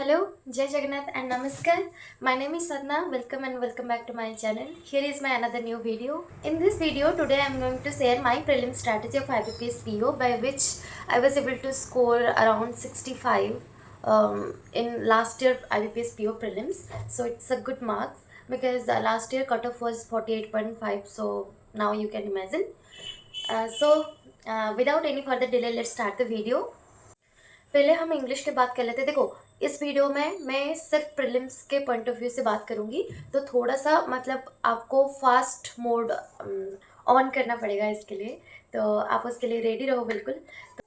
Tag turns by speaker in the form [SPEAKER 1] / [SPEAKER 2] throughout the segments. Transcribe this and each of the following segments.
[SPEAKER 1] Hello, Jai Jagannath and Namaskar. My name is Sadhna. Welcome and welcome back to my channel. Here is my another new video. In this video, today I am going to share my prelim strategy of IBPS PO by which I was able to score around 65 in last year IBPS PO prelims. So it's a good marks because last year cutoff was 48.5. So now you can imagine. Without any further delay, let's start the video. पहले हम English की बात कर लेते हैं। देखो, इस video में मैं सिर्फ प्रीलिम्स के पॉइंट ऑफ व्यू से बात करूंगी, तो थोड़ा सा मतलब आपको फास्ट मोड ऑन करना पड़ेगा इसके लिए, तो आप उसके लिए रेडी रहो बिल्कुल। तो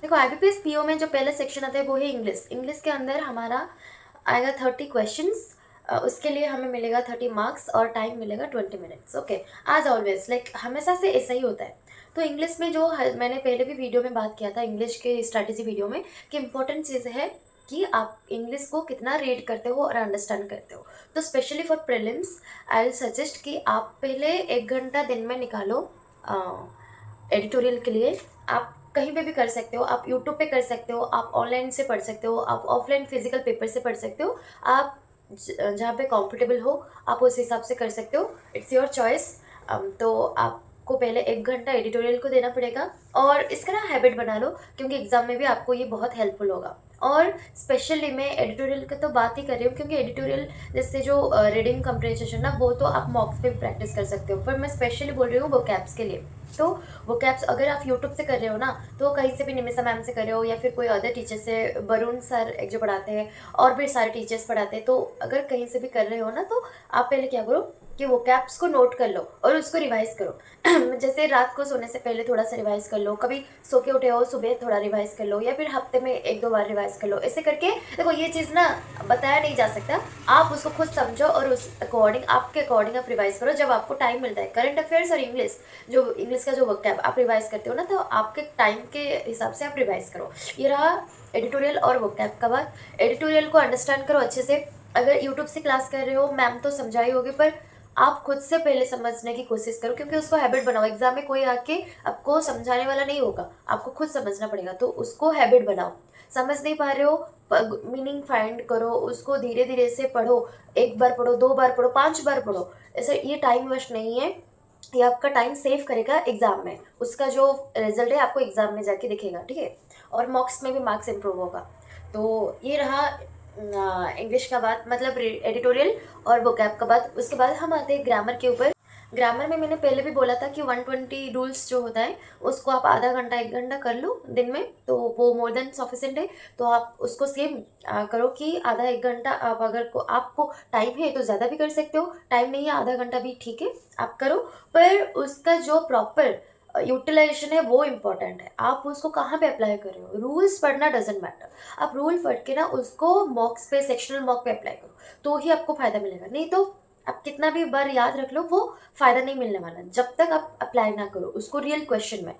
[SPEAKER 1] देखो, IBPS PO में जो पहला सेक्शन आता है वो है इंग्लिश। इंग्लिश के अंदर हमारा आएगा 30 क्वेश्चंस। उसके लिए हमें मिलेगा 30 मार्क्स और टाइम मिलेगा 20 minutes. Okay, as always like हमेशा से ऐसा ही होता है। तो इंग्लिश में जो मैंने पहले भी वीडियो में बात किया था, इंग्लिश के स्ट्रैटेजी वीडियो में, कि इम्पोर्टेंट चीज़ है कि आप इंग्लिश को कितना रीड करते हो और अंडरस्टैंड करते हो। तो specially for prelims I will suggest कि आप पहले 1 घंटा दिन में निकालो एडिटोरियल के लिए। आप कहीं पे भी कर सकते हो, आप यूट्यूब पे कर सकते हो, आप ऑनलाइन से पढ़ सकते हो, आप ऑफलाइन फिजिकल पेपर से पढ़ सकते हो। आप जहाँ पे कंफर्टेबल हो आप उस हिसाब से कर सकते हो, इट्स योर चॉइस। तो आपको पहले 1 घंटा एडिटोरियल को देना पड़ेगा और इसका ना हैबिट बना लो, क्योंकि एग्जाम में भी आपको ये बहुत हेल्पफुल होगा। और स्पेशली मैं एडिटोरियल की तो बात ही कर रही हूँ, क्योंकि एडिटोरियल जैसे जो रीडिंग कंप्रेंसेशन ना, वो तो आप मॉक्स पे भी प्रैक्टिस कर सकते हो, पर मैं स्पेशली बोल रही हूँ वो कैप्स के लिए। तो वो कैप्स अगर आप यूट्यूब से कर रहे हो ना, तो कहीं से भी निमिषा मैम से कर रहे हो या फिर कोई अदर टीचर से, वरुण सर एक जो पढ़ाते हैं और भी सारे टीचर्स पढ़ाते हैं, तो अगर कहीं से भी कर रहे हो ना, तो आप पहले क्या करो कि वो कैप्स को नोट कर लो और उसको रिवाइज करो। जैसे रात को सोने से पहले थोड़ा सा रिवाइज कर लो, कभी सो के उठे हो सुबह थोड़ा रिवाइज कर लो, या फिर हफ्ते में 1-2 बार रिवाइज कर लो। ऐसे करके देखो, ये चीज़ ना बताया नहीं जा सकता, आप उसको खुद समझो और उस अकॉर्डिंग, आपके अकॉर्डिंग आप रिवाइज करो जब आपको टाइम मिलता है। करंट अफेयर्स और इंग्लिश, जो इंग्लिश का जो वर्कैब आप रिवाइज करते हो ना, तो आपके टाइम के हिसाब से आप रिवाइज करो। ये रहा एडिटोरियल और वर्कैब का बात। एडिटोरियल को अंडरस्टैंड करो अच्छे से। अगर यूट्यूब से क्लास कर रहे हो, मैम तो समझाई होगी, पर आप खुद से पहले समझने की कोशिश करो, क्योंकि उसको हैबिट बनाओ। एग्जाम में कोई आके आपको समझाने वाला नहीं होगा, आपको खुद समझना पड़ेगा, तो उसको हैबिट बनाओ। समझ नहीं पा रहे हो, मीनिंग फाइंड करो, उसको धीरे धीरे से पढ़ो। 1 बार पढ़ो, 2 बार पढ़ो, 5 बार पढ़ो। ऐसे ये टाइम वेस्ट नहीं है, ये आपका टाइम सेव करेगा एग्जाम में। उसका जो रिजल्ट है आपको एग्जाम में जाके दिखेगा, ठीक है, और मॉक्स में भी मार्क्स इंप्रूव होगा। तो ये रहा इंग्लिश का बात, मतलब एडिटोरियल और वोकैब का बात। उसके बाद हम आते हैं ग्रामर के ऊपर। ग्रामर में मैंने पहले भी बोला था कि 120 रूल्स जो होता है उसको आप आधा घंटा 1 घंटा कर लो दिन में, तो वो मोर देन सफिशिएंट है। तो आप उसको सेम करो कि आधा 1 घंटा, आप अगर आपको टाइम है तो ज़्यादा भी कर सकते हो, टाइम नहीं है आधा घंटा भी ठीक है, आप करो। पर उसका जो प्रॉपर यूटिलाइजेशन है वो इम्पोर्टेंट है। आप उसको कहाँ पे अप्लाई कर रहे हो, रूल्स पढ़ना डजेंट मैटर, आप रूल पढ़ के ना उसको मॉक्स पे, सेक्शनल मॉक पे अप्लाई करो, तो ही आपको फायदा मिलेगा। नहीं तो आप कितना भी बार याद रख लो, वो फायदा नहीं मिलने वाला जब तक आप अप्लाई ना करो उसको रियल क्वेश्चन में।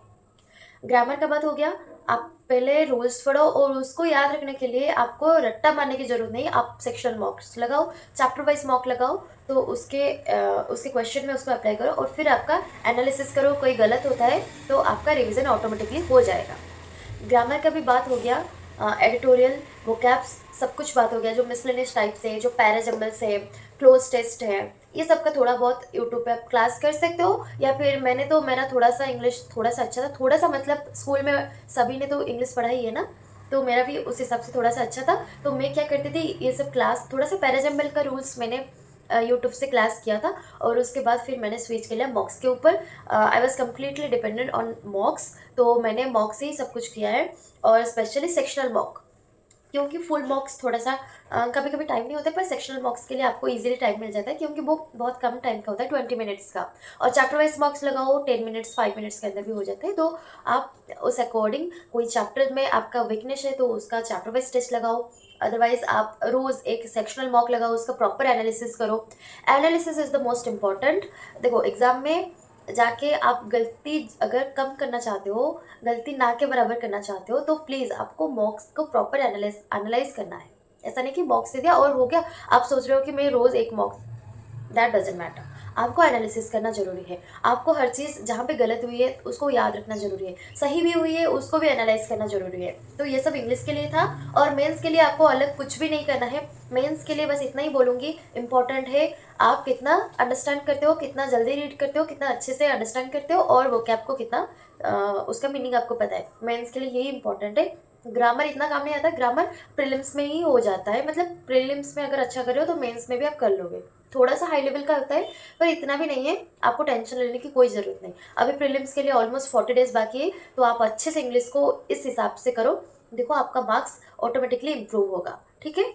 [SPEAKER 1] ग्रामर का बात हो गया। आप पहले रूल्स पढ़ो और उसको याद रखने के लिए आपको रट्टा मारने की जरूरत नहीं, आप सेक्शनल मॉक्स लगाओ, चैप्टर वाइज मॉक लगाओ, तो उसके क्वेश्चन में उसको अप्लाई करो और फिर आपका एनालिसिस करो। कोई गलत होता है तो आपका रिवीजन ऑटोमेटिकली हो जाएगा। ग्रामर का भी बात हो गया, एडिटोरियल, वोकैब्स, सब कुछ बात हो गया। जो मिसलेनियस टाइप से, जो पैराजम्बल्स है, क्लोज टेस्ट है, ये सब का थोड़ा बहुत यूट्यूब पे आप क्लास कर सकते हो। या फिर मेरा थोड़ा सा इंग्लिश थोड़ा सा अच्छा था, थोड़ा सा मतलब स्कूल में सभी ने तो इंग्लिश पढ़ाई है ना, तो मेरा भी उस हिसाब से थोड़ा सा अच्छा था। तो मैं क्या करती थी, ये सब क्लास, थोड़ा सा पैराजम्बल का रूल्स मैंने यूट्यूब से क्लास किया था, और उसके बाद फिर मैंने स्विच कर लिया मॉक्स के ऊपर। I was completely dependent on मॉक्स, तो मैंने मॉक्स से ही सब कुछ किया है, और स्पेशली सेक्शनल मॉक, क्योंकि फुल मॉक्स थोड़ा सा कभी कभी टाइम नहीं होता, पर सेक्शनल मॉक्स के लिए आपको इजीली टाइम मिल जाता है, क्योंकि वो बहुत कम टाइम का होता है, 20 मिनट्स का। और चैप्टर वाइज मॉक्स लगाओ 10 मिनट्स, 5 मिनट्स के अंदर भी हो जाता है। तो आप उस अकॉर्डिंग, कोई चैप्टर में आपका वीकनेस है तो उसका चैप्टर वाइज टेस्ट लगाओ, अदरवाइज आप रोज़ एक सेक्शनल मॉक लगाओ, उसका प्रॉपर एनालिसिस करो। Analysis is the most important. देखो, एग्जाम में जाके आप गलती अगर कम करना चाहते हो, गलती ना के बराबर करना चाहते हो, तो प्लीज़ आपको मॉक्स को प्रॉपर एनालाइज करना है। ऐसा नहीं कि मॉक्स दे दिया और हो गया, आप सोच रहे हो कि मैं रोज़ एक मॉक्स, दैट डजेंट मैटर। आपको एनालिसिस करना ज़रूरी है, आपको हर चीज़ जहाँ पे गलत हुई है उसको याद रखना ज़रूरी है, सही भी हुई है उसको भी एनालाइज करना ज़रूरी है। तो ये सब इंग्लिश के लिए था और मेंस के लिए आपको अलग कुछ भी नहीं करना है। मेंस के लिए बस इतना ही बोलूँगी, इम्पॉर्टेंट है आप कितना अंडरस्टैंड करते हो, कितना जल्दी रीड करते हो, कितना अच्छे से अंडरस्टैंड करते हो और वोकैब को कितना उसका मीनिंग आपको पता है। मेंस के लिए यही इंपॉर्टेंट है। ग्रामर इतना काम नहीं आता, ग्रामर प्रीलिम्स में ही हो जाता है, मतलब प्रीलिम्स में अगर अच्छा कर रहे हो तो मेंस में भी आप कर लोगे। थोड़ा सा हाई लेवल का होता है पर इतना भी नहीं है, आपको टेंशन लेने की कोई ज़रूरत नहीं। अभी प्रीलिम्स के लिए ऑलमोस्ट 40 डेज बाकी है, तो आप अच्छे से इंग्लिश को इस हिसाब से करो, देखो आपका मार्क्स ऑटोमेटिकली इम्प्रूव होगा। ठीक है,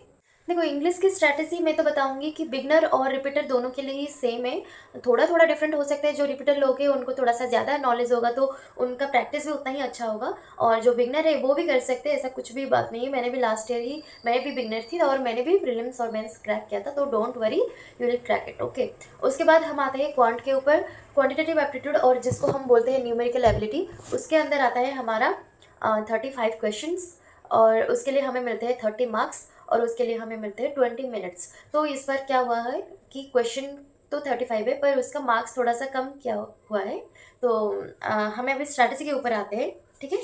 [SPEAKER 1] देखो इंग्लिश की स्ट्रैटेजी मैं तो बताऊंगी कि बिगनर और रिपीटर दोनों के लिए ही सेम है। थोड़ा थोड़ा डिफरेंट हो सकता है, जो रिपीटर लोग हैं उनको थोड़ा सा ज़्यादा नॉलेज होगा तो उनका प्रैक्टिस भी उतना ही अच्छा होगा, और जो बिगनर है वो भी कर सकते हैं, ऐसा कुछ भी बात नहीं है। मैंने भी लास्ट ईयर ही, मैं भी बिगनर थी और मैंने भी प्रीलिम्स और मेंस क्रैक किया था, तो don't worry, you will crack it. Okay, उसके बाद हम आते हैं क्वांट के ऊपर, क्वान्टिटेटिव एप्टीट्यूड और जिसको हम बोलते हैं न्यूमेरिकल एबिलिटी। उसके अंदर आता है हमारा 35 क्वेश्चंस और उसके लिए हमें मिलते हैं 30 मार्क्स और उसके लिए हमें मिलते हैं 20 मिनट्स। तो इस बार क्या हुआ है कि क्वेश्चन तो 35 है पर उसका मार्क्स थोड़ा सा कम क्या हुआ है। तो हमें अभी स्ट्रैटेजी के ऊपर आते हैं। ठीक है,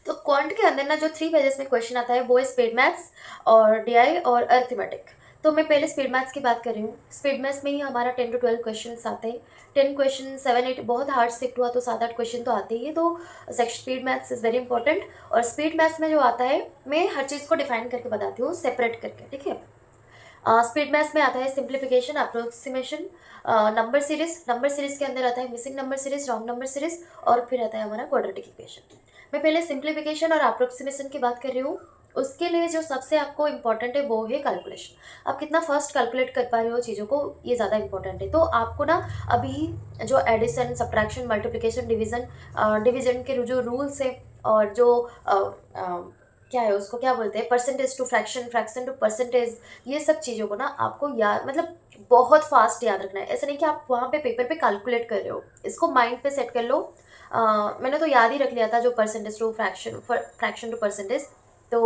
[SPEAKER 1] तो क्वांट के अंदर ना जो 3 पेजेस में क्वेश्चन आता है वो है स्पीड मैथ्स और डीआई और अर्थमेटिक। तो मैं पहले स्पीड मैथ्स की बात कर रही हूँ। स्पीड मैथ्स में ही हमारा 10 to 12 क्वेश्चन आते हैं। 10 क्वेश्चन 7-8 बहुत हार्ड शिफ्ट हुआ तो 7-8 क्वेश्चन तो आते ही है। तो section speed maths is very important. और स्पीड मैथ्स में जो आता है मैं हर चीज़ को डिफाइन करके बताती हूँ सेपरेट करके। ठीक है, स्पीड मैथ्स में आता है सिंप्लीफिकेशन, अप्रोक्सीमेशन, नंबर सीरीज के अंदर आता है missing number series, wrong number series और फिर आता है हमारा क्वाड्रेटिक इक्वेशन। मैं पहले सिंप्लीफिकेशन और अप्रोक्सीमेशन की बात कर रही हूँ। उसके लिए जो सबसे आपको इम्पॉर्टेंट है वो है कैलकुलेशन। आप कितना फास्ट कैलकुलेट कर पा रहे हो चीज़ों को, ये ज़्यादा इंपॉर्टेंट है। तो आपको ना अभी जो एडिशन, सब्ट्रैक्शन, मल्टीप्लिकेशन, डिवीजन के जो रूल्स है और जो क्या है उसको क्या बोलते हैं, percentage to fraction, fraction to percentage, ये सब चीज़ों को ना आपको याद, मतलब बहुत फास्ट याद रखना है। ऐसा नहीं कि आप वहाँ पे पेपर पे कैलकुलेट कर रहे हो, इसको माइंड पे सेट कर लो। मैंने तो याद ही रख लिया था जो percentage to fraction, fraction to percentage. तो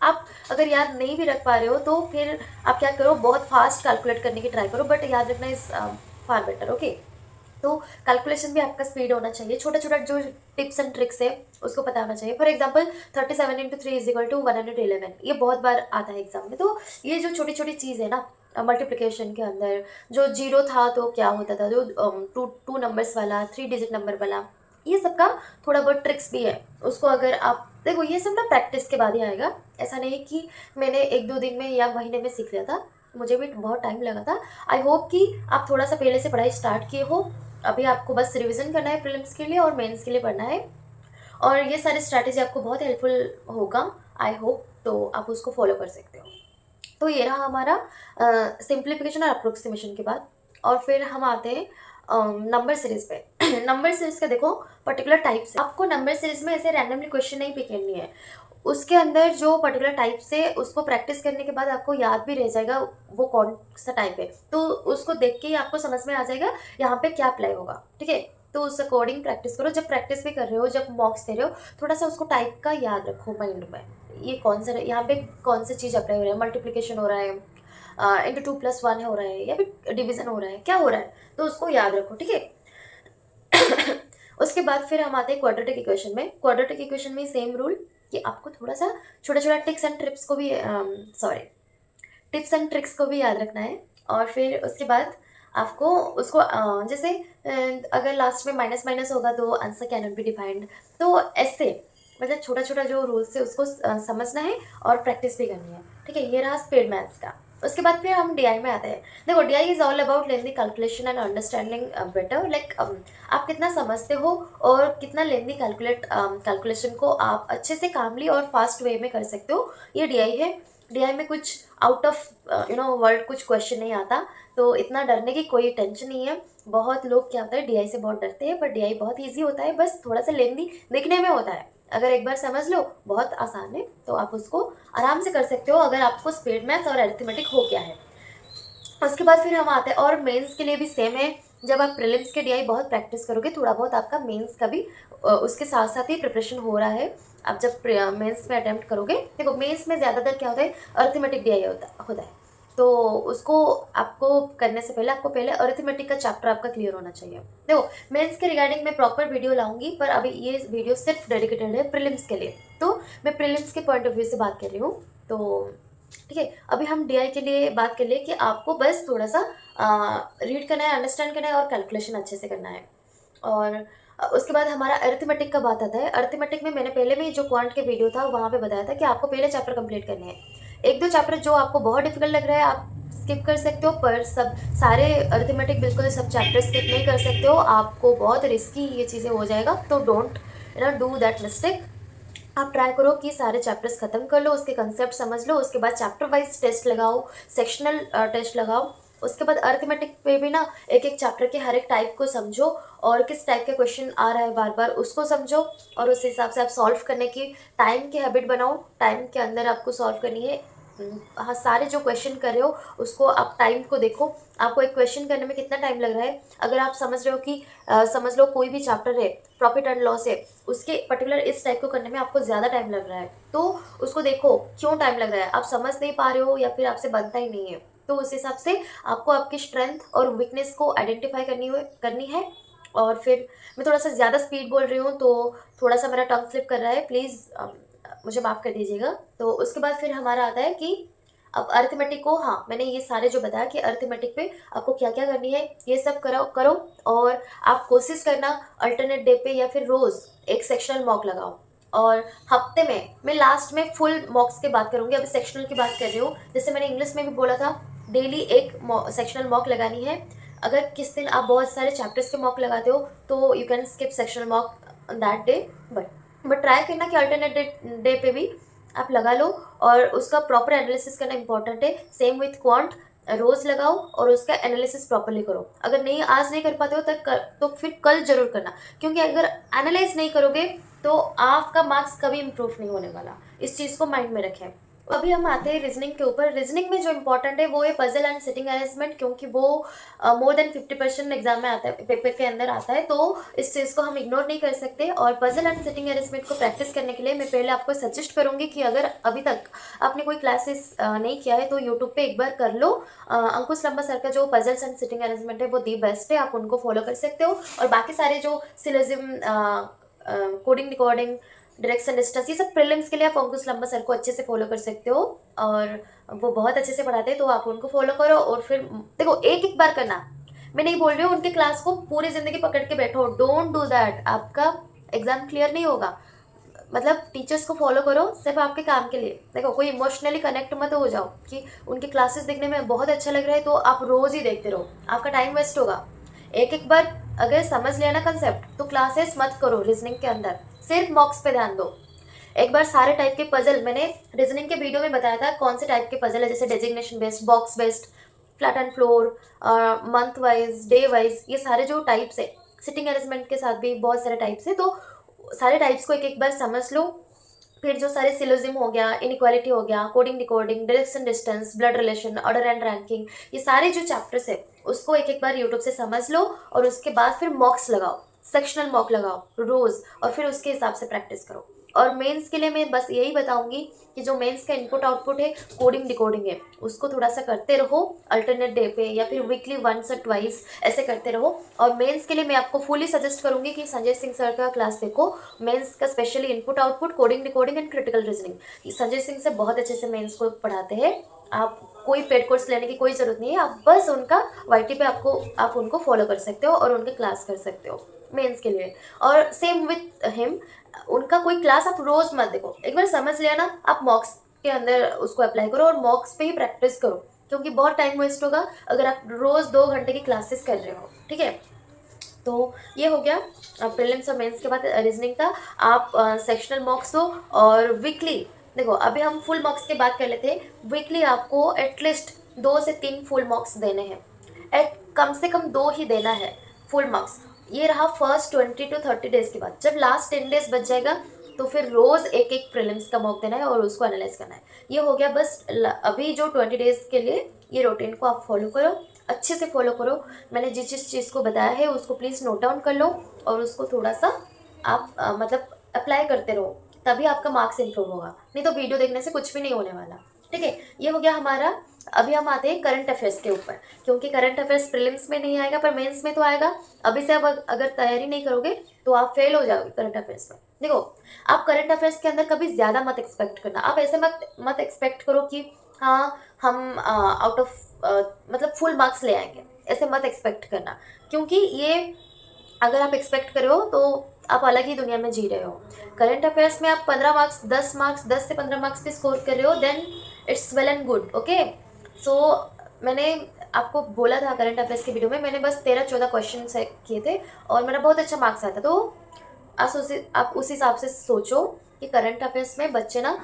[SPEAKER 1] आप अगर याद नहीं भी रख पा रहे हो तो फिर आप क्या करो, बहुत फास्ट कैलकुलेट करने की ट्राई करो, बट याद रखना इज़ फार बेटर। ओके, तो कैलकुलेशन भी आपका स्पीड होना चाहिए। छोटा छोटा जो टिप्स एंड ट्रिक्स है उसको पता होना चाहिए। फॉर एग्जांपल 37 × 3 = 111, ये बहुत बार आता है एग्जाम में। तो ये जो छोटी छोटी चीज़ है ना, मल्टीप्लिकेशन के अंदर जो जीरो था तो क्या होता था, जो टू टू नंबर्स वाला, 3 डिजिट नंबर वाला, ये सब का थोड़ा बहुत ट्रिक्स भी है। उसको अगर आप देखो, ये सब ना प्रैक्टिस के बाद ही आएगा। ऐसा नहीं कि मैंने 1-2 दिन में या महीने में सीख लिया था, मुझे भी बहुत टाइम लगा था। आई होप कि आप थोड़ा सा पहले से पढ़ाई स्टार्ट किए हो। अभी आपको बस रिवीजन करना है प्रीलिम्स के लिए और मेंस के लिए पढ़ना है, और ये सारी स्ट्रैटेजी आपको बहुत हेल्पफुल होगा, आई होप। तो आप उसको फॉलो कर सकते हो। तो ये रहा हमारा सिंप्लीफिकेशन और अप्रोक्सीमेशन के बाद। और फिर हम आते हैं नंबर सीरीज पे। नंबर सीरीज का देखो पर्टिकुलर टाइप से आपको नंबर सीरीज में ऐसे रैंडमली क्वेश्चन नहीं पिक करनी है। उसके अंदर जो पर्टिकुलर टाइप से उसको प्रैक्टिस करने के बाद आपको याद भी रह जाएगा वो कौन सा टाइप है, तो उसको देख के ही आपको समझ में आ जाएगा यहाँ पे क्या अप्लाई होगा। ठीक है, तो उस अकॉर्डिंग प्रैक्टिस करो। जब प्रैक्टिस भी कर रहे हो, जब मॉक्स दे रहे हो, थोड़ा सा उसको टाइप का याद रखो माइंड में, ये कौन सा यहाँ पे कौन सी चीज़ अप्लाई हो रहा है, मल्टीप्लिकेशन हो रहा है, इंटू 2+1 हो रहा है या फिर डिवीजन हो रहा है, क्या हो रहा है, तो उसको याद रखो। ठीक है। उसके बाद फिर हम आते हैं क्वाड्रेटिक इक्वेशन में। क्वाड्रेटिक इक्वेशन में सेम रूल कि आपको थोड़ा सा छोटा छोटा टिप्स एंड ट्रिप्स को भी टिप्स एंड ट्रिक्स को भी याद रखना है। और फिर उसके बाद आपको उसको जैसे अगर लास्ट में माइनस माइनस होगा तो answer can not be defined, तो ऐसे मतलब छोटा छोटा जो रूल्स है उसको समझना है और प्रैक्टिस भी करनी है। ठीक है, ये रहा स्पीड मैथ्स का। उसके बाद फिर हम डीआई में आते हैं। देखो DI is all about lengthy calculation and understanding better, like आप कितना समझते हो और कितना लेंदी कैलकुलेशन को आप अच्छे से कामली और फास्ट वे में कर सकते हो, ये डीआई है। डीआई में कुछ आउट ऑफ वर्ल्ड कुछ क्वेश्चन नहीं आता, तो इतना डरने की कोई टेंशन नहीं है। बहुत लोग क्या होता है डीआई से बहुत डरते हैं, पर डीआई बहुत इजी होता है, बस थोड़ा सा लेंदी देखने में होता है। अगर एक बार समझ लो बहुत आसान है, तो आप उसको आराम से कर सकते हो अगर आपको स्पीड मैथ्स और अरिथमेटिक हो गया है। उसके बाद फिर हम आते हैं, और मेंस के लिए भी सेम है। जब आप प्रीलिम्स के डीआई बहुत प्रैक्टिस करोगे, थोड़ा बहुत आपका मेंस का भी उसके साथ साथ ही प्रिपरेशन हो रहा है। आप जब मेंस में अटेम्प्ट करोगे, देखो मेंस में ज़्यादातर क्या होता है, अरिथमेटिक डीआई होता है। तो उसको आपको करने से पहले आपको पहले अरिथमेटिक का चैप्टर आपका क्लियर होना चाहिए। देखो, मेंस के रिगार्डिंग मैं प्रॉपर वीडियो लाऊंगी, पर अभी ये वीडियो सिर्फ डेडिकेटेड है प्रीलिम्स के लिए, तो मैं प्रीलिम्स के पॉइंट ऑफ व्यू से बात कर रही हूँ। तो ठीक है, अभी हम डीआई के लिए बात कर लिए कि आपको बस थोड़ा सा रीड करना है, अंडरस्टैंड करना है और कैलकुलेशन अच्छे से करना है। और उसके बाद हमारा अरिथमेटिक का बात आता है। अरिथमेटिक में मैंने पहले भी जो क्वांट के वीडियो था वहाँ पे बताया था कि आपको पहले चैप्टर कंप्लीट करने हैं। एक दो चैप्टर जो आपको बहुत डिफिकल्ट लग रहा है आप स्किप कर सकते हो, पर सब सारे अरिथमेटिक बिल्कुल सब चैप्टर स्किप नहीं कर सकते हो, आपको बहुत रिस्की ये चीज़ें हो जाएगा, तो डोंट डू दैट मिस्टेक। आप ट्राई करो कि सारे चैप्टर्स खत्म कर लो, उसके कंसेप्ट समझ लो, उसके बाद चैप्टर वाइज टेस्ट लगाओ, सेक्शनल टेस्ट लगाओ। उसके बाद अरिथमेटिक पे भी ना एक एक चैप्टर के हर एक टाइप को समझो और किस टाइप के क्वेश्चन आ रहा है बार बार उसको समझो, और उस हिसाब से आप सॉल्व करने की टाइम की हैबिट बनाओ। टाइम के अंदर आपको सॉल्व करनी है। हाँ, सारे जो क्वेश्चन कर रहे हो उसको आप टाइम को देखो, आपको एक क्वेश्चन करने में कितना टाइम लग रहा है। अगर आप समझ रहे हो कि समझ लो कोई भी चैप्टर है, प्रॉफिट एंड लॉस है, उसके पर्टिकुलर इस टाइप को करने में आपको ज़्यादा टाइम लग रहा है, तो उसको देखो क्यों टाइम लग रहा है, आप समझ नहीं पा रहे हो या फिर आपसे बनता ही नहीं है। तो उस हिसाब से आपको आपकी स्ट्रेंथ और वीकनेस को आइडेंटिफाई करनी है। और फिर मैं थोड़ा सा ज़्यादा स्पीड बोल रही हूँ, तो थोड़ा सा मेरा टंग स्लिप कर रहा है, प्लीज़ मुझे माफ़ कर दीजिएगा। तो उसके बाद फिर हमारा आता है कि अब अरिथमेटिक को, हाँ मैंने ये सारे जो बताया कि अरिथमेटिक पे आपको क्या क्या करनी है ये सब करो करो। और आप कोशिश करना अल्टरनेट डे पे या फिर रोज़ एक सेक्शनल मॉक लगाओ। और हफ्ते में मैं लास्ट में फुल मॉक्स की बात करूंगी, अभी सेक्शनल की बात कर रही हूँ। जैसे मैंने इंग्लिश में भी बोला था, डेली एक सेक्शनल मॉक लगानी है। अगर किस दिन आप बहुत सारे चैप्टर्स के मॉक लगाते हो तो you can skip sectional mock that day, but try करना कि अल्टरनेट डे पे भी आप लगा लो, और उसका प्रॉपर एनालिसिस करना इंपॉर्टेंट है। सेम विथ क्वांट, रोज लगाओ और उसका एनालिसिस प्रॉपरली करो। अगर नहीं आज नहीं कर पाते हो तो फिर कल जरूर करना, क्योंकि अगर एनालाइज नहीं करोगे तो आपका मार्क्स कभी इंप्रूव नहीं होने वाला। इस चीज़ को माइंड में रखें। अभी हम आते हैं रीजनिंग के ऊपर। रीजनिंग में जो इंपॉर्टेंट है वो है पजल एंड सिटिंग अरेंजमेंट, क्योंकि वो मोर देन 50% एग्जाम में आता है, पेपर के अंदर आता है, तो इस चीज़ को हम इग्नोर नहीं कर सकते। और पजल एंड सिटिंग अरेंजमेंट को प्रैक्टिस करने के लिए मैं पहले आपको सजेस्ट करूंगी कि अगर अभी तक आपने कोई क्लासेस नहीं किया है तो यूट्यूब पे एक बार कर लो। अंकुश लंबा सर का जो पजल्स एंड सिटिंग अरेंजमेंट है वो दी बेस्ट है, आप उनको फॉलो कर सकते हो। और बाकी सारे जो syllogism, coding decoding, direction distance, ये सब प्रीलिम्स के लिए आप अंकुश लंबा सर को अच्छे से फॉलो कर सकते हो, और वो बहुत अच्छे से पढ़ाते हैं, तो आप उनको फॉलो करो। और फिर देखो, एक एक बार करना, मैं नहीं बोल रही हूँ उनकी क्लास को पूरी जिंदगी पकड़ के बैठो, डोंट डू दैट, आपका एग्जाम क्लियर नहीं होगा। मतलब टीचर्स को फॉलो करो सिर्फ आपके काम के लिए। देखो, कोई इमोशनली कनेक्ट मत हो जाओ कि उनकी क्लासेस देखने में बहुत अच्छा लग रहा है तो आप रोज ही देखते रहो, आपका टाइम वेस्ट होगा। एक एक बार अगर समझ लिया ना कंसेप्ट तो क्लासेस मत करो रीजनिंग के अंदर, सिर्फ मॉक्स पे ध्यान दो। एक बार सारे टाइप के पजल, मैंने रीजनिंग के वीडियो में बताया था कौन से टाइप के पजल है, जैसे designation based, box based, flat and floor, month wise, day wise, ये सारे जो टाइप्स है, सिटिंग अरेंजमेंट के साथ भी बहुत सारे टाइप्स है, तो सारे टाइप्स को एक एक बार समझ लो। फिर जो सारे सिलोजिम हो गया, इनइक्वालिटी हो गया, coding decoding, direction distance, blood relation, order and ranking, ये सारे जो चैप्टर्स है उसको एक एक बार यूट्यूब से समझ लो। और उसके बाद फिर मॉक्स लगाओ, सेक्शनल मॉक लगाओ रोज, और फिर उसके हिसाब से प्रैक्टिस करो। और मेंस के लिए मैं बस यही बताऊंगी कि जो मेंस का इनपुट आउटपुट है, कोडिंग डिकोडिंग है, उसको थोड़ा सा करते रहो अल्टरनेट डे पे या फिर वीकली वंस और ट्वाइस ऐसे करते रहो। और मेंस के लिए मैं आपको फुली सजेस्ट करूंगी कि संजय सिंह सर का क्लास देखो, मेंस का specially input output, coding decoding and critical reasoning. Sanjay Singh से बहुत अच्छे से मेंस को पढ़ाते हैं। आप कोई पेड कोर्स लेने की कोई ज़रूरत नहीं है, आप बस उनका वाईटी पे आप उनको फॉलो कर सकते हो और उनके क्लास कर सकते हो मेंस के लिए। और सेम विथ हिम, उनका कोई क्लास आप रोज़ मत देखो, एक बार समझ लिया ना, आप मॉक्स के अंदर उसको अप्लाई करो और मॉक्स पे ही प्रैक्टिस करो, क्योंकि बहुत टाइम वेस्ट होगा अगर आप रोज़ 2 घंटे की क्लासेस कर रहे हो। ठीक है, तो ये हो गया प्रीलिम्स और मेंस के बाद रीजनिंग का। आप सेक्शनल मार्क्स दो, और वीकली, देखो अभी हम फुल मार्क्स की बात कर लेते हैं, वीकली आपको एटलीस्ट 2 से 3 फुल मार्क्स देने हैं, कम से कम 2 ही देना है फुल मार्क्स। ये रहा फर्स्ट 20 to 30 डेज के बाद। जब लास्ट 10 डेज बच जाएगा तो फिर रोज एक एक प्रीलिम्स का मॉक देना है और उसको एनालाइज करना है। ये हो गया बस अभी जो 20 डेज के लिए, ये रूटीन को आप फॉलो करो, अच्छे से फॉलो करो। मैंने जिस जिस चीज़ को बताया है उसको प्लीज़ नोट डाउन कर लो, और उसको थोड़ा सा आप मतलब अप्लाई करते रहो, तभी आपका मार्क्स इंप्रूव होगा, नहीं तो वीडियो देखने से कुछ भी नहीं होने वाला। ठीक है, ये हो गया हमारा अभी हम आते हैं करंट अफेयर्स के ऊपर, क्योंकि करंट अफेयर्स प्रीलिम्स में नहीं आएगा पर मेंस में तो आएगा। अभी से अब अगर तैयारी नहीं करोगे तो आप फेल हो जाओगे करंट अफेयर्स में। देखो, आप करंट अफेयर्स के अंदर कभी ज़्यादा मत एक्सपेक्ट करना। आप ऐसे मत मत एक्सपेक्ट करो कि हाँ हम आउट ऑफ मतलब फुल मार्क्स ले आएंगे, ऐसे मत एक्सपेक्ट करना, क्योंकि ये अगर आप एक्सपेक्ट कर रहे हो तो आप अलग ही दुनिया में जी रहे हो। करंट अफेयर्स में आप 15 मार्क्स, 10 मार्क्स, 10 से 15 मार्क्स भी स्कोर कर रहे हो, then it's well and good, okay. So मैंने आपको बोला था करंट अफेयर्स की वीडियो में, मैंने बस 13-14 क्वेश्चन किए थे और मेरा बहुत अच्छा मार्क्स आया था। तो आप उस हिसाब से सोचो कि करंट अफेयर्स में बच्चे ना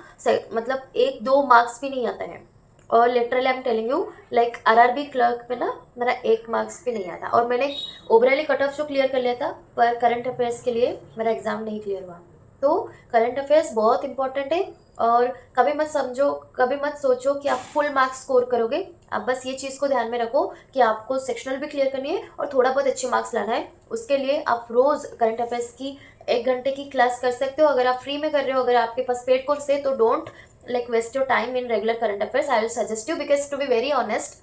[SPEAKER 1] मतलब 1-2 मार्क्स भी नहीं आता है। और literally I am telling you, like RRB clerk में ना मेरा 1 मार्क्स भी नहीं आया था और मैंने ओवरऑली कट ऑफ जो क्लियर कर लिया था, पर करंट अफेयर्स के लिए मेरा एग्ज़ाम नहीं क्लियर हुआ। तो करंट अफेयर्स बहुत इंपॉर्टेंट है और कभी मत सोचो कि आप फुल मार्क्स स्कोर करोगे। आप बस ये चीज़ को ध्यान में रखो कि आपको सेक्शनल भी क्लियर करनी है और थोड़ा बहुत अच्छे मार्क्स लाना है। उसके लिए आप रोज़ करंट अफेयर्स की 1 घंटे की क्लास कर सकते हो। अगर आप फ्री में कर रहे हो, अगर आपके पास पेड कोर्स है, तो don't like waste your time in regular current affairs. I will suggest you, because to be very honest,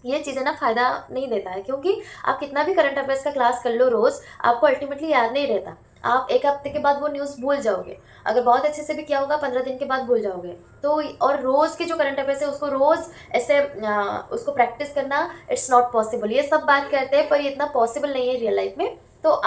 [SPEAKER 1] ये चीज़ें ना फ़ायदा नहीं देता है, क्योंकि आप कितना भी करंट अफेयर्स का क्लास कर लो रोज़, आपको अल्टीमेटली याद नहीं रहता। आप 1 हफ्ते के बाद वो न्यूज़ भूल जाओगे। अगर बहुत अच्छे से भी किया होगा 15 दिन के बाद भूल जाओगे। तो और रोज़ के जो करंट अफेयर्स है उसको रोज़ ऐसे उसको प्रैक्टिस करना इट्स नॉट पॉसिबल। ये सब बात करते हैं पर ये इतना पॉसिबल नहीं है रियल लाइफ में। तो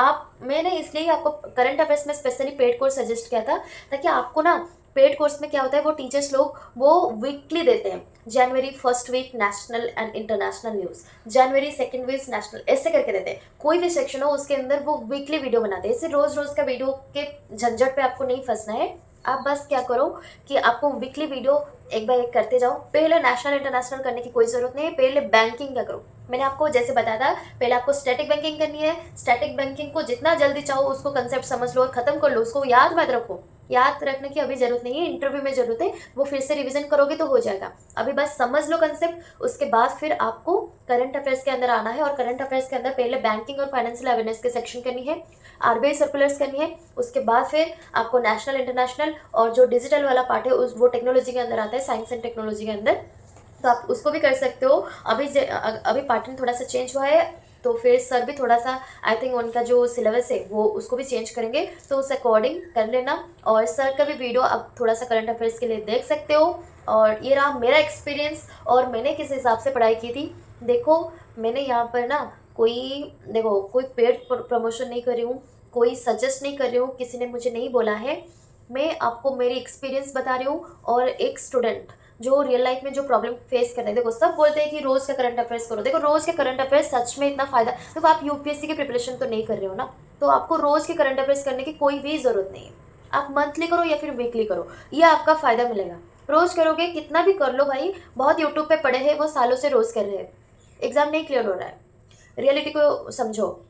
[SPEAKER 1] मैंने इसलिए आपको करंट अफेयर्स में स्पेशली पेड कोर्स सजेस्ट किया था, ताकि आपको ना पेड कोर्स में क्या होता है, वो टीचर्स लोग वो वीकली देते हैं। जनवरी first week national and international news, जनवरी सेकंड वीक नेशनल, ऐसे करके देते हैं। कोई भी सेक्शन हो उसके अंदर वो वीकली वीडियो बनाते हैं। ऐसे रोज़ रोज़ का वीडियो के झंझट पे आपको नहीं फंसना है। आप बस क्या करो कि आपको वीकली वीडियो एक बार एक करते जाओ। पहले नेशनल इंटरनेशनल करने की कोई ज़रूरत नहीं है, पहले बैंकिंग का करो। मैंने आपको जैसे बताया था, पहले आपको स्टैटिक बैंकिंग करनी है। स्टैटिक बैंकिंग को जितना जल्दी चाहो उसको कंसेप्ट समझ लो और ख़त्म कर लो, उसको याद मत रखो। याद रखने की अभी ज़रूरत नहीं है, इंटरव्यू में ज़रूरत है, वो फिर से रिवीजन करोगे तो हो जाएगा। अभी बस समझ लो कंसेप्ट, उसके बाद फिर आपको करंट अफेयर्स के अंदर आना है। और करंट अफेयर्स के अंदर पहले बैंकिंग और फाइनेंशियल अवेयरनेस के सेक्शन करनी है, आरबीआई सर्कुलर्स करनी है। उसके बाद फिर आपको नेशनल इंटरनेशनल और जो डिजिटल वाला पार्ट है वो टेक्नोलॉजी के अंदर आता है, साइंस एंड टेक्नोलॉजी के अंदर, तो आप उसको भी कर सकते हो। अभी पैटर्न थोड़ा सा चेंज हुआ है, तो फिर सर भी थोड़ा सा आई थिंक उनका जो सिलेबस है वो उसको भी चेंज करेंगे, तो उस अकॉर्डिंग कर लेना। और सर का भी वीडियो आप थोड़ा सा करंट अफेयर्स के लिए देख सकते हो। और ये रहा मेरा एक्सपीरियंस और मैंने किस हिसाब से पढ़ाई की थी। देखो, मैंने यहाँ पर ना कोई पेड प्रमोशन नहीं कर रही हूँ, कोई सजेस्ट नहीं कर रही हूँ, किसी ने मुझे नहीं बोला है। मैं आपको मेरी एक्सपीरियंस बता रही हूँ और एक स्टूडेंट जो रियल लाइफ में जो प्रॉब्लम फेस कर रहे हैं। देखो, सब बोलते हैं कि रोज़ का करंट अफेयर्स करो। देखो, रोज़ के करंट अफेयर्स सच में इतना फ़ायदा, देखो आप यूपीएससी की प्रिपरेशन तो नहीं कर रहे हो ना, तो आपको रोज़ के करंट अफेयर्स करने की कोई भी ज़रूरत नहीं है। आप मंथली करो या फिर वीकली करो, ये आपका फ़ायदा मिलेगा। रोज़ करोगे, कितना भी कर लो भाई, बहुत यूट्यूब पे पढ़े हैं, वो सालों से रोज़ कर रहे हैं, एग्ज़ाम नहीं क्लियर हो रहा है। रियलिटी को समझो।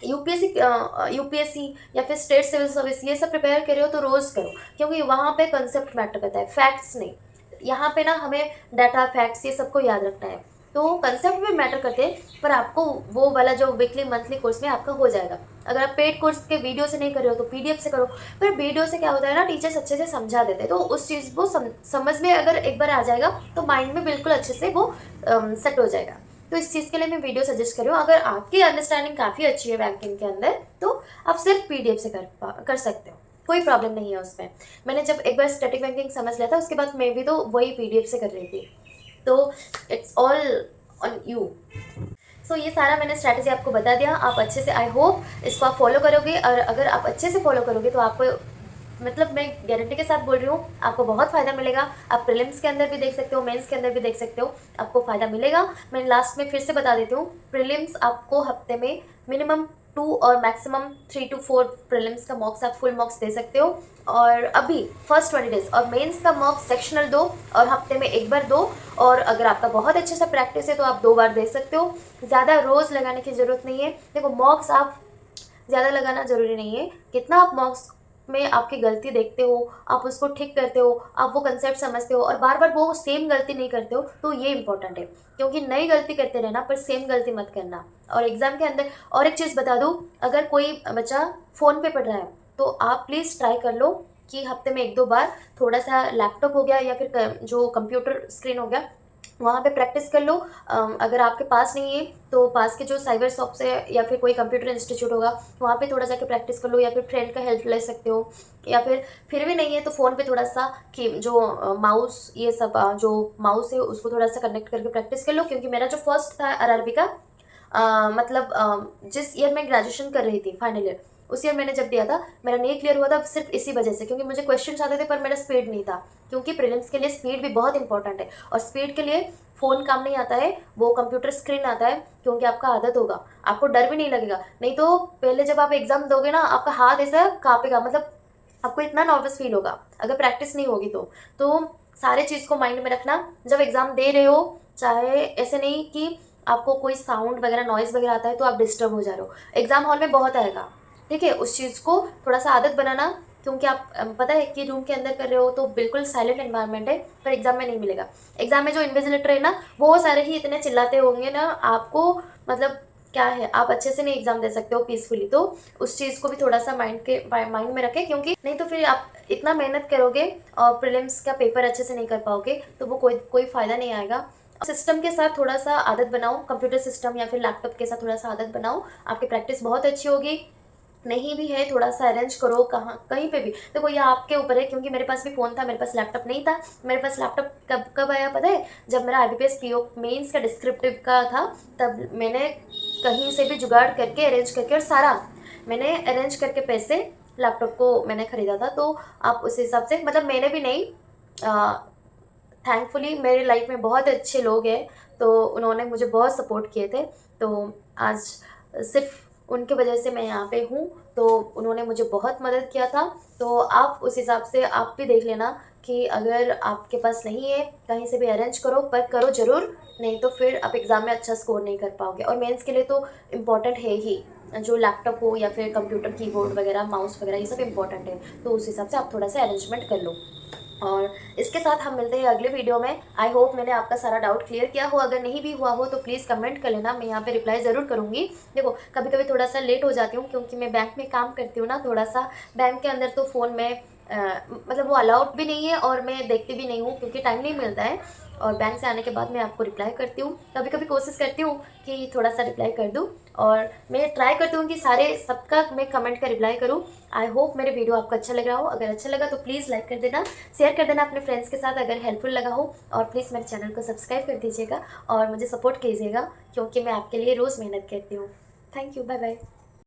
[SPEAKER 1] यूपीएससी या फिर स्टेट सिविल सर्विस ये सब प्रिपेयर कर रहे हो तो रोज़ करो, क्योंकि वहाँ पे कंसेप्ट मैटर करता है, फैक्ट्स नहीं। यहाँ पे ना हमें डाटा, फैक्ट्स ये सबको याद रखना है, तो कंसेप्ट भी मैटर करते हैं। पर आपको वो वाला जो वीकली मंथली कोर्स में आपका हो जाएगा। अगर आप पेड कोर्स के वीडियो से नहीं कर रहे हो तो पीडीएफ से करो। पर वीडियो से क्या होता है ना, टीचर्स अच्छे से समझा देते हैं, तो उस चीज़ को समझ में अगर एक बार आ जाएगा तो माइंड में बिल्कुल अच्छे से वो सेट हो जाएगा। तो इस चीज़ के लिए मैं वीडियो सजेस्ट कर रही हूँ। अगर आपकी अंडरस्टैंडिंग काफ़ी अच्छी है बैंकिंग के अंदर, तो आप सिर्फ पीडीएफ से कर सकते हो, कोई प्रॉब्लम नहीं है उसमें। मैंने जब एक बार स्टैटिक बैंकिंग समझ लिया था, उसके बाद मैं भी तो वही पीडीएफ से कर रही थी। तो इट्स ऑल ऑन यू। सो ये सारा मैंने स्ट्रैटेजी आपको बता दिया। आप अच्छे से, आई होप इसको आप फॉलो करोगे, और अगर आप अच्छे से फॉलो करोगे तो आपको, मतलब मैं गारंटी के साथ बोल रही हूँ, आपको बहुत फ़ायदा मिलेगा। आप प्रीलिम्स के अंदर भी देख सकते हो, मेंस के अंदर भी देख सकते हो, आपको फ़ायदा मिलेगा। मैं लास्ट में फिर से बता देती हूँ, प्रीलिम्स आपको हफ्ते में मिनिमम 2 और मैक्सिमम 3 to 4 प्रीलिम्स का मॉक्स आप फुल मॉक्स दे सकते हो। और अभी फर्स्ट 20 डेज, और मेंस का मॉक सेक्शनल दो और हफ्ते में एक बार दो। और अगर आपका बहुत अच्छे से प्रैक्टिस है तो आप 2 बार दे सकते हो। ज़्यादा रोज़ लगाने की ज़रूरत नहीं है। देखो, मॉक्स आप ज़्यादा लगाना ज़रूरी नहीं है, कितना आप मॉक्स में आपकी गलती देखते हो, आप उसको ठीक करते हो, आप वो कंसेप्ट समझते हो और बार बार वो सेम गलती नहीं करते हो, तो ये इंपॉर्टेंट है। क्योंकि नई गलती करते रहना, पर सेम गलती मत करना। और एग्ज़ाम के अंदर और एक चीज़ बता दूँ, अगर कोई बच्चा फ़ोन पे पढ़ रहा है तो आप प्लीज़ ट्राई कर लो कि हफ्ते में 1-2 बार थोड़ा सा लैपटॉप हो गया या फिर जो कंप्यूटर स्क्रीन हो गया, वहाँ पे प्रैक्टिस कर लो। अगर आपके पास नहीं है तो पास के जो साइबर शॉप्स है या फिर कोई कंप्यूटर इंस्टीट्यूट होगा वहाँ पे थोड़ा जाके प्रैक्टिस कर लो, या फिर फ्रेंड का हेल्प ले सकते हो, या फिर भी नहीं है तो फ़ोन पे थोड़ा सा कि जो माउस ये सब जो माउस है उसको थोड़ा सा कनेक्ट करके प्रैक्टिस कर लो। क्योंकि मेरा जो फर्स्ट था आरआरबी का मतलब जिस ईयर मैं ग्रेजुएशन कर रही थी फाइनल ईयर, उस ईयर मैंने जब दिया था मेरा नहीं क्लियर हुआ था सिर्फ इसी वजह से, क्योंकि मुझे क्वेश्चन आते थे पर मेरा स्पीड नहीं था। क्योंकि प्रीलिम्स के लिए स्पीड भी बहुत इंपॉर्टेंट है, और स्पीड के लिए फ़ोन काम नहीं आता है, वो कंप्यूटर स्क्रीन आता है। क्योंकि आपका आदत होगा, आपको डर भी नहीं लगेगा। नहीं तो पहले जब आप एग्ज़ाम दोगे ना आपका हाथ ऐसा काँपेगा, मतलब आपको इतना नर्वस फील होगा अगर प्रैक्टिस नहीं होगी तो सारे चीज़ को माइंड में रखना जब एग्ज़ाम दे रहे हो। चाहे ऐसे नहीं कि आपको कोई साउंड वगैरह नॉइज़ वगैरह आता है तो आप डिस्टर्ब हो जा रहे हो, एग्ज़ाम हॉल में बहुत आएगा। ठीक है, उस चीज़ को थोड़ा सा आदत बनाना। क्योंकि आप पता है कि रूम के अंदर कर रहे हो तो बिल्कुल साइलेंट एनवायरनमेंट है, पर एग्ज़ाम में नहीं मिलेगा। एग्ज़ाम में जो इन्विजिलेटर है ना वो सारे ही इतने चिल्लाते होंगे ना आपको, मतलब क्या है, आप अच्छे से नहीं एग्ज़ाम दे सकते हो पीसफुली। तो उस चीज़ को भी थोड़ा सा माइंड में रखें, क्योंकि नहीं तो फिर आप इतना मेहनत करोगे और प्रीलिम्स का पेपर अच्छे से नहीं कर पाओगे तो वो कोई फ़ायदा नहीं आएगा। सिस्टम के साथ थोड़ा सा आदत बनाओ, कंप्यूटर सिस्टम या फिर लैपटॉप के साथ थोड़ा सा आदत बनाओ, आपकी प्रैक्टिस बहुत अच्छी होगी। नहीं भी है थोड़ा सा अरेंज करो, कहाँ कहीं पे भी देखो, ये आपके ऊपर है। क्योंकि मेरे पास भी फ़ोन था, मेरे पास लैपटॉप नहीं था। मेरे पास लैपटॉप कब कब आया पता है, जब मेरा IBPS PO मेंस का डिस्क्रिप्टिव का था, तब मैंने कहीं से भी जुगाड़ करके अरेंज करके, और सारा मैंने अरेंज करके पैसे लैपटॉप को मैंने ख़रीदा था। तो आप उस हिसाब से, मतलब मैंने भी नहीं, थैंकफुली मेरे लाइफ में बहुत अच्छे लोग हैं, तो उन्होंने मुझे बहुत सपोर्ट किए थे। तो आज सिर्फ उनके वजह से मैं यहाँ पे हूँ, तो उन्होंने मुझे बहुत मदद किया था। तो आप उस हिसाब से आप भी देख लेना कि अगर आपके पास नहीं है कहीं से भी अरेंज करो, पर करो ज़रूर। नहीं तो फिर आप एग्ज़ाम में अच्छा स्कोर नहीं कर पाओगे, और मेंस के लिए तो इम्पॉर्टेंट है ही, जो लैपटॉप हो या फिर कंप्यूटर कीबोर्ड वगैरह माउस वगैरह ये सब इम्पॉर्टेंट है। तो उस हिसाब से आप थोड़ा सा अरेंजमेंट कर लो। और इसके साथ हम मिलते हैं अगले वीडियो में। आई होप मैंने आपका सारा डाउट क्लियर किया हो, अगर नहीं भी हुआ हो तो प्लीज़ कमेंट कर लेना, मैं यहाँ पे रिप्लाई ज़रूर करूँगी। देखो कभी कभी थोड़ा सा लेट हो जाती हूँ क्योंकि मैं बैंक में काम करती हूँ ना, थोड़ा सा बैंक के अंदर तो फ़ोन में मतलब वो अलाउड भी नहीं है और मैं देखती भी नहीं हूँ क्योंकि टाइम नहीं मिलता है। और बैंक से आने के बाद मैं आपको रिप्लाई करती हूँ, कभी कभी कोशिश करती हूँ कि थोड़ा सा रिप्लाई कर दूँ, और मैं ट्राई करती हूँ कि सारे सबका मैं कमेंट का रिप्लाई करूँ। आई होप मेरे वीडियो आपको अच्छा लग रहा हो, अगर अच्छा लगा तो प्लीज़ लाइक कर देना, शेयर कर देना अपने फ्रेंड्स के साथ अगर हेल्पफुल लगा हो, और प्लीज़ मेरे चैनल को सब्सक्राइब कर दीजिएगा और मुझे सपोर्ट कीजिएगा, क्योंकि मैं आपके लिए रोज़ मेहनत करती हूँ। Thank you, bye bye.